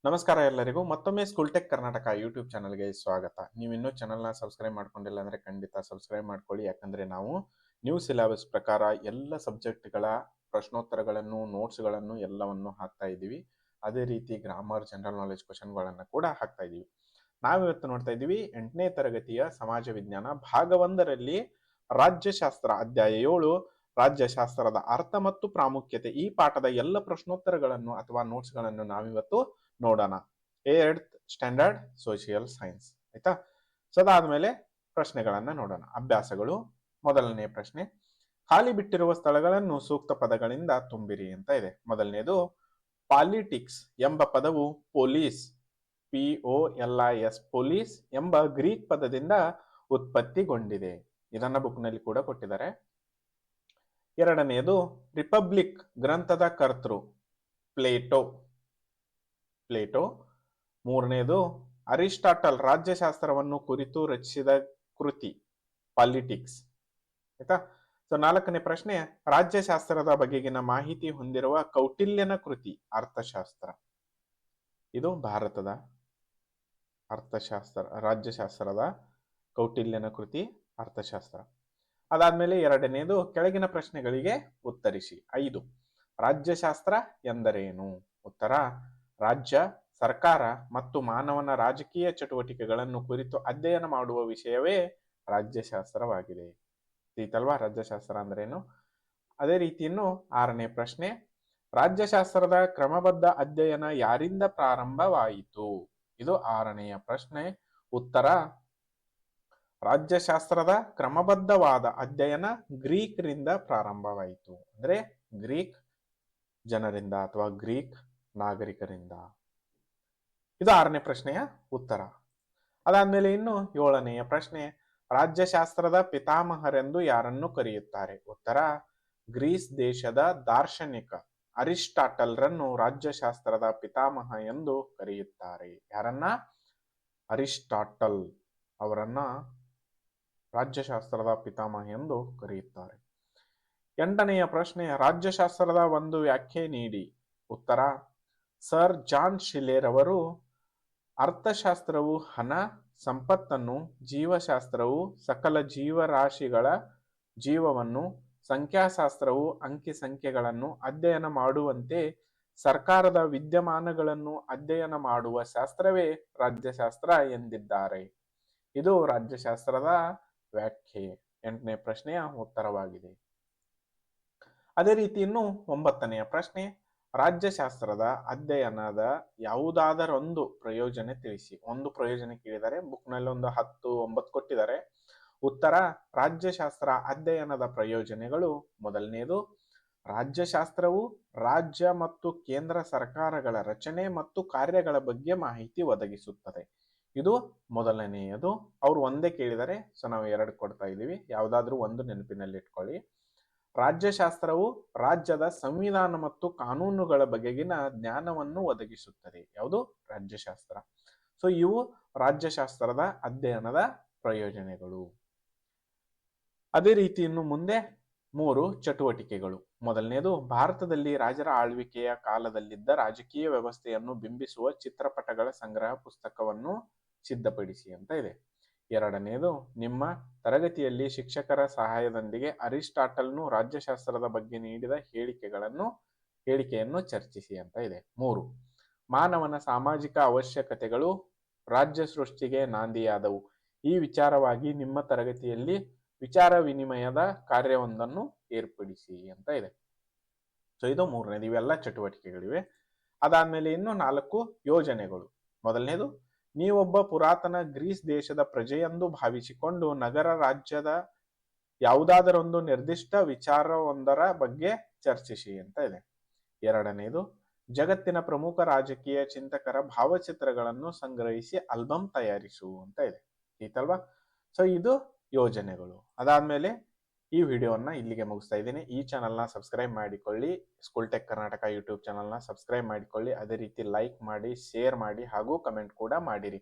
ನಮಸ್ಕಾರ ಎಲ್ಲರಿಗೂ ಮತ್ತೊಮ್ಮೆ ಸ್ಕೂಲ್ ಟೆಕ್ ಕರ್ನಾಟಕ ಯೂಟ್ಯೂಬ್ ಚಾನಲ್ಗೆ ಸ್ವಾಗತ. ನೀವು ಇನ್ನೂ ಚಾನಲ್ನ ಸಬ್ಸ್ಕ್ರೈಬ್ ಮಾಡ್ಕೊಂಡಿಲ್ಲ ಅಂದರೆ ಖಂಡಿತ ಸಬ್ಸ್ಕ್ರೈಬ್ ಮಾಡ್ಕೊಳ್ಳಿ. ಯಾಕಂದರೆ ನಾವು ನ್ಯೂ ಸಿಲೆಬಸ್ ಪ್ರಕಾರ ಎಲ್ಲ ಸಬ್ಜೆಕ್ಟ್ಗಳ ಪ್ರಶ್ನೋತ್ತರಗಳನ್ನು, ನೋಟ್ಸ್ಗಳನ್ನು ಎಲ್ಲವನ್ನು ಹಾಕ್ತಾ ಇದ್ದೀವಿ. ಅದೇ ರೀತಿ ಗ್ರಾಮರ್, ಜನರಲ್ ನಾಲೆಜ್ ಕ್ವಶನ್ಗಳನ್ನು ಕೂಡ ಹಾಕ್ತಾ ಇದ್ದೀವಿ. ನಾವಿವತ್ತು ನೋಡ್ತಾ ಇದ್ದೀವಿ 8ನೇ ತರಗತಿಯ ಸಮಾಜ ವಿಜ್ಞಾನ ಭಾಗ 1ರಲ್ಲಿ ರಾಜ್ಯಶಾಸ್ತ್ರ ಅಧ್ಯಾಯ 7 ರಾಜ್ಯಶಾಸ್ತ್ರದ ಅರ್ಥ ಮತ್ತು ಪ್ರಾಮುಖ್ಯತೆ. ಈ ಪಾಠದ ಎಲ್ಲ ಪ್ರಶ್ನೋತ್ತರಗಳನ್ನು ಅಥವಾ ನೋಟ್ಸ್ಗಳನ್ನು ನಾವಿವತ್ತು ನೋಡೋಣ. 8th ಸ್ಟ್ಯಾಂಡರ್ಡ್ ಸೋಷಿಯಲ್ ಸೈನ್ಸ್ ಆಯ್ತಾ. ಸೊ ಅದಾದ್ಮೇಲೆ ಪ್ರಶ್ನೆಗಳನ್ನ ನೋಡೋಣ. ಅಭ್ಯಾಸಗಳು. ಮೊದಲನೇ ಪ್ರಶ್ನೆ, ಖಾಲಿ ಬಿಟ್ಟಿರುವ ಸ್ಥಳಗಳನ್ನು ಸೂಕ್ತ ಪದಗಳಿಂದ ತುಂಬಿರಿ ಅಂತ ಇದೆ. ಮೊದಲನೇದು, ಪಾಲಿಟಿಕ್ಸ್ ಎಂಬ ಪದವು ಪೊಲೀಸ್ POLIS ಪೊಲೀಸ್ ಎಂಬ ಗ್ರೀಕ್ ಪದದಿಂದ ಉತ್ಪತ್ತಿಗೊಂಡಿದೆ. ಇದನ್ನ ಬುಕ್ನಲ್ಲಿ ಕೂಡ ಕೊಟ್ಟಿದ್ದಾರೆ. ಎರಡನೆಯದು, ರಿಪಬ್ಲಿಕ್ ಗ್ರಂಥದ ಕರ್ತೃ ಪ್ಲೇಟೋ. ಮೂರನೆಯದು, ಅರಿಸ್ಟಾಟಲ್ ರಾಜ್ಯಶಾಸ್ತ್ರವನ್ನು ಕುರಿತು ರಚಿಸಿದ ಕೃತಿ ಪಾಲಿಟಿಕ್ಸ್ ಆಯ್ತಾ. ಸೊ ನಾಲ್ಕನೇ ಪ್ರಶ್ನೆ, ರಾಜ್ಯಶಾಸ್ತ್ರದ ಬಗೆಗಿನ ಮಾಹಿತಿ ಹೊಂದಿರುವ ಕೌಟಿಲ್ಯನ ಕೃತಿ ಅರ್ಥಶಾಸ್ತ್ರ. ಇದು ಭಾರತದ ರಾಜ್ಯಶಾಸ್ತ್ರದ ಕೌಟಿಲ್ಯನ ಕೃತಿ ಅರ್ಥಶಾಸ್ತ್ರ. ಅದಾದ್ಮೇಲೆ ಎರಡನೇದು, ಕೆಳಗಿನ ಪ್ರಶ್ನೆಗಳಿಗೆ ಉತ್ತರಿಸಿ. 5, ರಾಜ್ಯಶಾಸ್ತ್ರ ಎಂದರೇನು? ಉತ್ತರ, ರಾಜ್ಯ, ಸರ್ಕಾರ ಮತ್ತು ಮಾನವನ ರಾಜಕೀಯ ಚಟುವಟಿಕೆಗಳನ್ನು ಕುರಿತು ಅಧ್ಯಯನ ಮಾಡುವ ವಿಷಯವೇ ರಾಜ್ಯಶಾಸ್ತ್ರವಾಗಿದೆ. ಈತಲ್ವಾ ರಾಜ್ಯಶಾಸ್ತ್ರ ಅಂದ್ರೇನು. ಅದೇ ರೀತಿ ಇನ್ನು 6ನೇ ಪ್ರಶ್ನೆ, ರಾಜ್ಯಶಾಸ್ತ್ರದ ಕ್ರಮಬದ್ಧ ಅಧ್ಯಯನ ಯಾರಿಂದ ಪ್ರಾರಂಭವಾಯಿತು? ಇದು 6ನೆಯ ಪ್ರಶ್ನೆ. ಉತ್ತರ, ರಾಜ್ಯಶಾಸ್ತ್ರದ ಕ್ರಮಬದ್ಧವಾದ ಅಧ್ಯಯನ ಗ್ರೀಕರಿಂದ ಪ್ರಾರಂಭವಾಯಿತು. ಅಂದ್ರೆ ಗ್ರೀಕ್ ಜನರಿಂದ ಅಥವಾ ಗ್ರೀಕ್ ನಾಗರಿಕರಿಂದ. ಇದು 6ನೇ ಪ್ರಶ್ನೆಯ ಉತ್ತರ. ಅದಾದ್ಮೇಲೆ ಇನ್ನು 7ನೆಯ ಪ್ರಶ್ನೆ, ರಾಜ್ಯಶಾಸ್ತ್ರದ ಪಿತಾಮಹರೆಂದು ಯಾರನ್ನು ಕರೆಯುತ್ತಾರೆ? ಉತ್ತರ, ಗ್ರೀಸ್ ದೇಶದ ದಾರ್ಶನಿಕ ಅರಿಸ್ಟಾಟಲ್ರನ್ನು ರಾಜ್ಯಶಾಸ್ತ್ರದ ಪಿತಾಮಹ ಎಂದು ಕರೆಯುತ್ತಾರೆ. ಯಾರನ್ನ? ಅರಿಸ್ಟಾಟಲ್ ಅವರನ್ನ ರಾಜ್ಯಶಾಸ್ತ್ರದ ಪಿತಾಮಹ ಎಂದು ಕರೆಯುತ್ತಾರೆ. 8ನೆಯ ಪ್ರಶ್ನೆ, ರಾಜ್ಯಶಾಸ್ತ್ರದ ಒಂದು ವ್ಯಾಖ್ಯೆ ನೀಡಿ. ಉತ್ತರ, ಸರ್ ಜಾನ್ ಶಿಲೇರ್ ಅವರು ಅರ್ಥಶಾಸ್ತ್ರವು ಹಣ, ಸಂಪತ್ತನ್ನು, ಜೀವಶಾಸ್ತ್ರವು ಸಕಲ ಜೀವರಾಶಿಗಳ ಜೀವವನ್ನು, ಸಂಖ್ಯಾಶಾಸ್ತ್ರವು ಅಂಕಿ ಸಂಖ್ಯೆಗಳನ್ನು ಅಧ್ಯಯನ ಮಾಡುವಂತೆ ಸರ್ಕಾರದ ವಿದ್ಯಮಾನಗಳನ್ನು ಅಧ್ಯಯನ ಮಾಡುವ ಶಾಸ್ತ್ರವೇ ರಾಜ್ಯಶಾಸ್ತ್ರ ಎಂದಿದ್ದಾರೆ. ಇದು ರಾಜ್ಯಶಾಸ್ತ್ರದ ವ್ಯಾಖ್ಯೆ 8ನೇ ಪ್ರಶ್ನೆಯ ಉತ್ತರವಾಗಿದೆ. ಅದೇ ರೀತಿ ಇನ್ನು 9ನೆಯ ಪ್ರಶ್ನೆ, ರಾಜ್ಯಶಾಸ್ತ್ರದ ಅಧ್ಯಯನದ ಯಾವುದಾದರೊಂದು ಪ್ರಯೋಜನ ತಿಳಿಸಿ. ಒಂದು ಪ್ರಯೋಜನ ಕೇಳಿದರೆ ಬುಕ್ನಲ್ಲಿ ಒಂದು 10, 9 ಕೊಟ್ಟಿದ್ದಾರೆ. ಉತ್ತರ, ರಾಜ್ಯಶಾಸ್ತ್ರ ಅಧ್ಯಯನದ ಪ್ರಯೋಜನಗಳು. ಮೊದಲನೆಯದು, ರಾಜ್ಯಶಾಸ್ತ್ರವು ರಾಜ್ಯ ಮತ್ತು ಕೇಂದ್ರ ಸರ್ಕಾರಗಳ ರಚನೆ ಮತ್ತು ಕಾರ್ಯಗಳ ಬಗ್ಗೆ ಮಾಹಿತಿ ಒದಗಿಸುತ್ತದೆ. ಇದು ಮೊದಲನೆಯದು. ಅವ್ರು ಒಂದೇ ಕೇಳಿದರೆ, ಸೊ ನಾವು 2 ಕೊಡ್ತಾ ಇದ್ದೀವಿ. ಯಾವುದಾದ್ರೂ ಒಂದು ನೆನಪಿನಲ್ಲಿ ಇಟ್ಕೊಳ್ಳಿ. ರಾಜ್ಯಶಾಸ್ತ್ರವು ರಾಜ್ಯದ ಸಂವಿಧಾನ ಮತ್ತು ಕಾನೂನುಗಳ ಬಗೆಗಿನ ಜ್ಞಾನವನ್ನು ಒದಗಿಸುತ್ತದೆ. ಯಾವುದು? ರಾಜ್ಯಶಾಸ್ತ್ರ. ಸೊ ಇವು ರಾಜ್ಯಶಾಸ್ತ್ರದ ಅಧ್ಯಯನದ ಪ್ರಯೋಜನಗಳು. ಅದೇ ರೀತಿ ಇನ್ನು ಮುಂದೆ 3 ಚಟುವಟಿಕೆಗಳು. ಮೊದಲನೇದು, ಭಾರತದಲ್ಲಿ ರಾಜರ ಆಳ್ವಿಕೆಯ ಕಾಲದಲ್ಲಿದ್ದ ರಾಜಕೀಯ ವ್ಯವಸ್ಥೆಯನ್ನು ಬಿಂಬಿಸುವ ಚಿತ್ರಪಟಗಳ ಸಂಗ್ರಹ ಪುಸ್ತಕವನ್ನು ಸಿದ್ಧಪಡಿಸಿ ಅಂತ ಇದೆ. ಎರಡನೇದು, ನಿಮ್ಮ ತರಗತಿಯಲ್ಲಿ ಶಿಕ್ಷಕರ ಸಹಾಯದೊಂದಿಗೆ ಅರಿಸ್ಟಾಟಲ್ನು ರಾಜ್ಯಶಾಸ್ತ್ರದ ಬಗ್ಗೆ ನೀಡಿದ ಹೇಳಿಕೆಯನ್ನು ಚರ್ಚಿಸಿ ಅಂತ ಇದೆ. 3, ಮಾನವನ ಸಾಮಾಜಿಕ ಅವಶ್ಯಕತೆಗಳು ರಾಜ್ಯ ಸೃಷ್ಟಿಗೆ ನಾಂದಿಯಾದವು. ಈ ವಿಚಾರವಾಗಿ ನಿಮ್ಮ ತರಗತಿಯಲ್ಲಿ ವಿಚಾರ ವಿನಿಮಯದ ಕಾರ್ಯವೊಂದನ್ನು ಏರ್ಪಡಿಸಿ ಅಂತ ಇದೆ. ಸೊ ಇದು 3ನೇದು. ಇವೆಲ್ಲ ಚಟುವಟಿಕೆಗಳಿವೆ. ಅದಾದ್ಮೇಲೆ ಇನ್ನು 4 ಯೋಜನೆಗಳು. ಮೊದಲನೇದು, ನೀವೊಬ್ಬ ಪುರಾತನ ಗ್ರೀಸ್ ದೇಶದ ಪ್ರಜೆಯೆಂದು ಭಾವಿಸಿಕೊಂಡು ನಗರ ರಾಜ್ಯದ ಯಾವುದಾದರೊಂದು ನಿರ್ದಿಷ್ಟ ವಿಚಾರವೊಂದರ ಬಗ್ಗೆ ಚರ್ಚಿಸಿ ಅಂತ ಇದೆ. ಎರಡನೇದು, ಜಗತ್ತಿನ ಪ್ರಮುಖ ರಾಜಕೀಯ ಚಿಂತಕರ ಭಾವಚಿತ್ರಗಳನ್ನು ಸಂಗ್ರಹಿಸಿ ಆಲ್ಬಮ್ ತಯಾರಿಸು ಅಂತ ಇದೆ. ಈತಲ್ವಾ. ಸೊ ಇದು ಯೋಜನೆಗಳು. ಅದಾದ್ಮೇಲೆ ಈ ವಿಡಿಯೋವನ್ನ ಇಲ್ಲಿಗೆ ಮುಗಿಸ್ತಾ ಇದ್ದೀನಿ. ಈ ಚಾನಲ್ನ ಸಬ್ಸ್ಕ್ರೈಬ್ ಮಾಡಿಕೊಳ್ಳಿ. ಸ್ಕೂಲ್ ಟೆಕ್ ಕರ್ನಾಟಕ ಯೂಟ್ಯೂಬ್ ಚಾನಲ್ನ ಸಬ್ಸ್ಕ್ರೈಬ್ ಮಾಡಿಕೊಳ್ಳಿ. ಅದೇ ರೀತಿ ಲೈಕ್ ಮಾಡಿ, ಶೇರ್ ಮಾಡಿ ಹಾಗೂ ಕಮೆಂಟ್ ಕೂಡ ಮಾಡಿರಿ.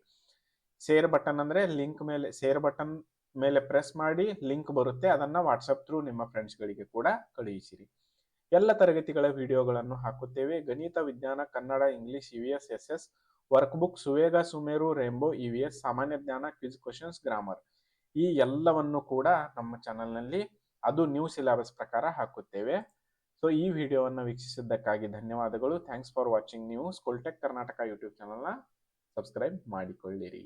ಶೇರ್ ಬಟನ್ ಅಂದ್ರೆ ಶೇರ್ ಬಟನ್ ಮೇಲೆ ಪ್ರೆಸ್ ಮಾಡಿ ಲಿಂಕ್ ಬರುತ್ತೆ. ಅದನ್ನ ವಾಟ್ಸಪ್ ಥ್ರೂ ನಿಮ್ಮ ಫ್ರೆಂಡ್ಸ್ಗಳಿಗೆ ಕೂಡ ಕಳುಹಿಸಿರಿ. ಎಲ್ಲ ತರಗತಿಗಳ ವಿಡಿಯೋಗಳನ್ನು ಹಾಕುತ್ತೇವೆ. ಗಣಿತ, ವಿಜ್ಞಾನ, Kannada, English, EVS, SS workbook, Suvega, Sumeru, Rainbow, EVS, ಸಾಮಾನ್ಯ ಜ್ಞಾನ, ಕ್ವಿಜ್ ಕ್ವಶನ್ಸ್, ಗ್ರಾಮರ್. ಈ ಎಲ್ಲವನ್ನು ಕೂಡ ನಮ್ಮ ಚಾನಲ್ನಲ್ಲಿ ಅದು ನ್ಯೂ ಸಿಲೆಬಸ್ ಪ್ರಕಾರ ಹಾಕುತ್ತೇವೆ. ಸೊ ಈ ವಿಡಿಯೋವನ್ನು ವೀಕ್ಷಿಸಿದ್ದಕ್ಕಾಗಿ ಧನ್ಯವಾದಗಳು. Thanks for watching. ನೀವು ಸ್ಕೂಲ್ ಟೆಕ್ ಕರ್ನಾಟಕ ಯೂಟ್ಯೂಬ್ ಚಾನಲ್ನ ಸಬ್ಸ್ಕ್ರೈಬ್ ಮಾಡಿಕೊಳ್ಳಿರಿ.